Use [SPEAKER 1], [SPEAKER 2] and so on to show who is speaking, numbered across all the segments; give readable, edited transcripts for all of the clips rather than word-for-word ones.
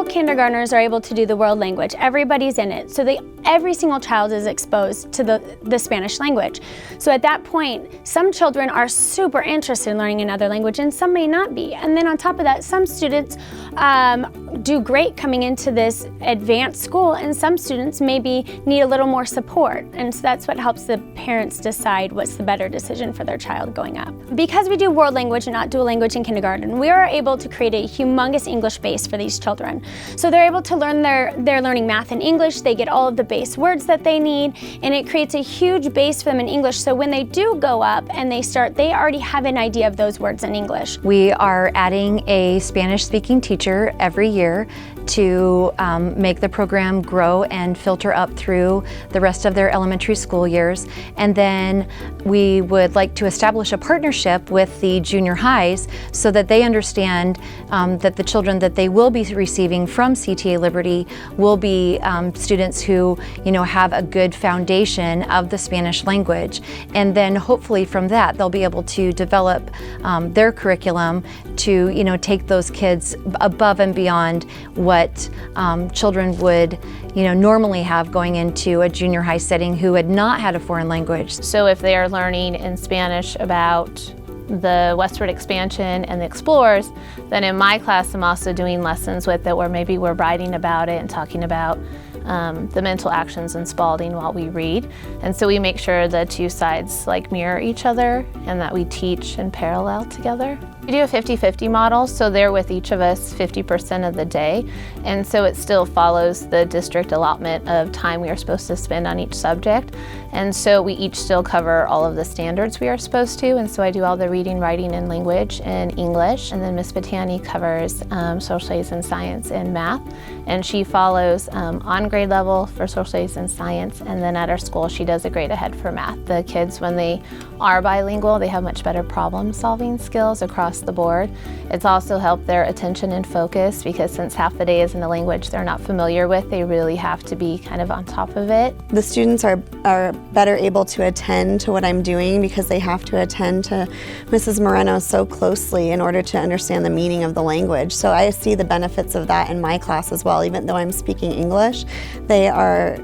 [SPEAKER 1] all kindergartners are able to do the world language. Everybody's in it. So every single child is exposed to the Spanish language. So at that point, some children are super interested in learning another language and some may not be. And then on top of that, some students do great coming into this advanced school, and some students maybe need a little more support. And so that's what helps the parents decide what's the better decision for their child going up. Because we do world language and not dual language in kindergarten, we are able to create a humongous English base for these children. So they're able to learn they're learning math and English, they get all of the base words that they need, and it creates a huge base for them in English. So when they do go up and they already have an idea of those words in English.
[SPEAKER 2] We are adding a Spanish-speaking teacher every year to make the program grow and filter up through the rest of their elementary school years. And then we would like to establish a partnership with the junior highs so that they understand that the children that they will be receiving from CTA Liberty will be students who, have a good foundation of the Spanish language. And then hopefully from that, they'll be able to develop their curriculum to, take those kids above and beyond what children would normally have going into a junior high setting who had not had a foreign language.
[SPEAKER 3] So if they are learning in Spanish about the westward expansion and the explorers, then in my class I'm also doing lessons with it where maybe we're writing about it and talking about the mental actions in Spalding while we read. And so we make sure the two sides mirror each other and that we teach in parallel together. We do a 50-50 model, so they're with each of us 50% of the day, and so it still follows the district allotment of time we are supposed to spend on each subject. And so we each still cover all of the standards we are supposed to, and so I do all the reading, writing, and language in English, and then Miss Batani covers social studies and science and math, and she follows on grade level for social studies and science, and then at our school she does a grade ahead for math. The kids, when they are bilingual, they have much better problem-solving skills across the board. It's also helped their attention and focus because since half the day is in a language they're not familiar with, they really have to be kind of on top of it.
[SPEAKER 4] The students are better able to attend to what I'm doing because they have to attend to Mrs. Moreno so closely in order to understand the meaning of the language. So I see the benefits of that in my class as well. Even though I'm speaking English, they are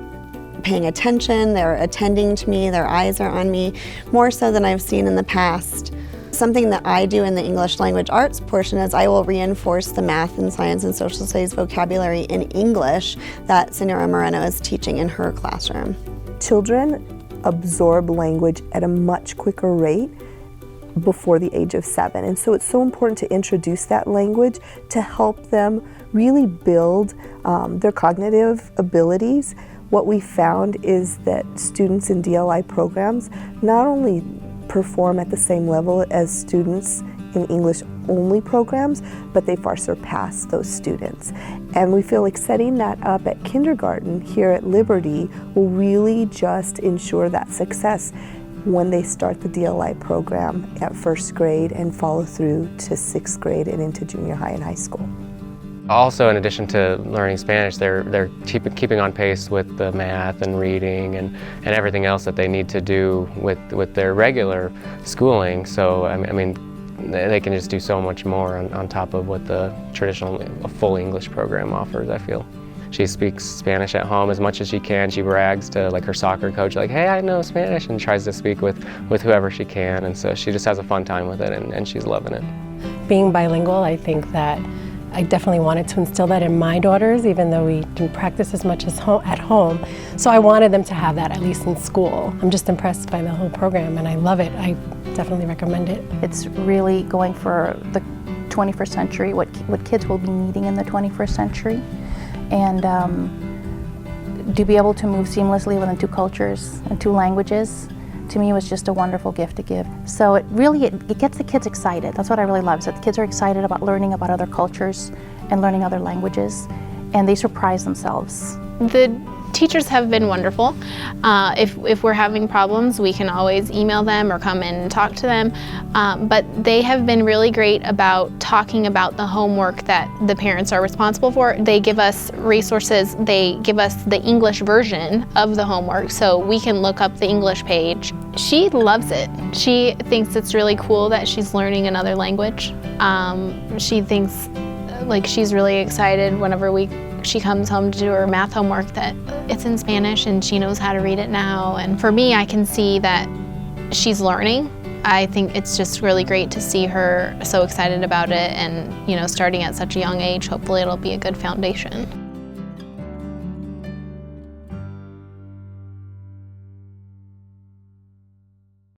[SPEAKER 4] paying attention, they're attending to me, their eyes are on me, more so than I've seen in the past. Something that I do in the English language arts portion is I will reinforce the math and science and social studies vocabulary in English that Senora Moreno is teaching in her classroom.
[SPEAKER 5] Children absorb language at a much quicker rate before the age of 7. And so it's so important to introduce that language to help them really build their cognitive abilities. What we found is that students in DLI programs not only perform at the same level as students in English-only programs, but they far surpass those students. And we feel like setting that up at kindergarten here at Liberty will really just ensure that success when they start the DLI program at first grade and follow through to 6th grade and into junior high and high school.
[SPEAKER 6] Also, in addition to learning Spanish, they're keeping on pace with the math and reading and everything else that they need to do with their regular schooling. So, I mean, they can just do so much more on top of what the traditional full English program offers, I feel. She speaks Spanish at home as much as she can. She brags to her soccer coach, hey, I know Spanish, and tries to speak with whoever she can. And so she just has a fun time with it, and she's loving it.
[SPEAKER 7] Being bilingual, I think that I definitely wanted to instill that in my daughters, even though we didn't practice as much as at home. So I wanted them to have that, at least in school. I'm just impressed by the whole program, and I love it. I definitely recommend it.
[SPEAKER 8] It's really going for the 21st century, what kids will be needing in the 21st century. And to be able to move seamlessly within 2 cultures and 2 languages, to me was just a wonderful gift to give. So it gets the kids excited. That's what I really love, is that the kids are excited about learning about other cultures and learning other languages, and they surprise themselves.
[SPEAKER 9] The teachers have been wonderful. If we're having problems, we can always email them or come in and talk to them. But they have been really great about talking about the homework that the parents are responsible for. They give us resources. They give us the English version of the homework so we can look up the English page. She loves it. She thinks it's really cool that she's learning another language. She thinks Like, she's really excited whenever she comes home to do her math homework that it's in Spanish and she knows how to read it now. And for me, I can see that she's learning. I think it's just really great to see her so excited about it, and starting at such a young age, hopefully it'll be a good foundation.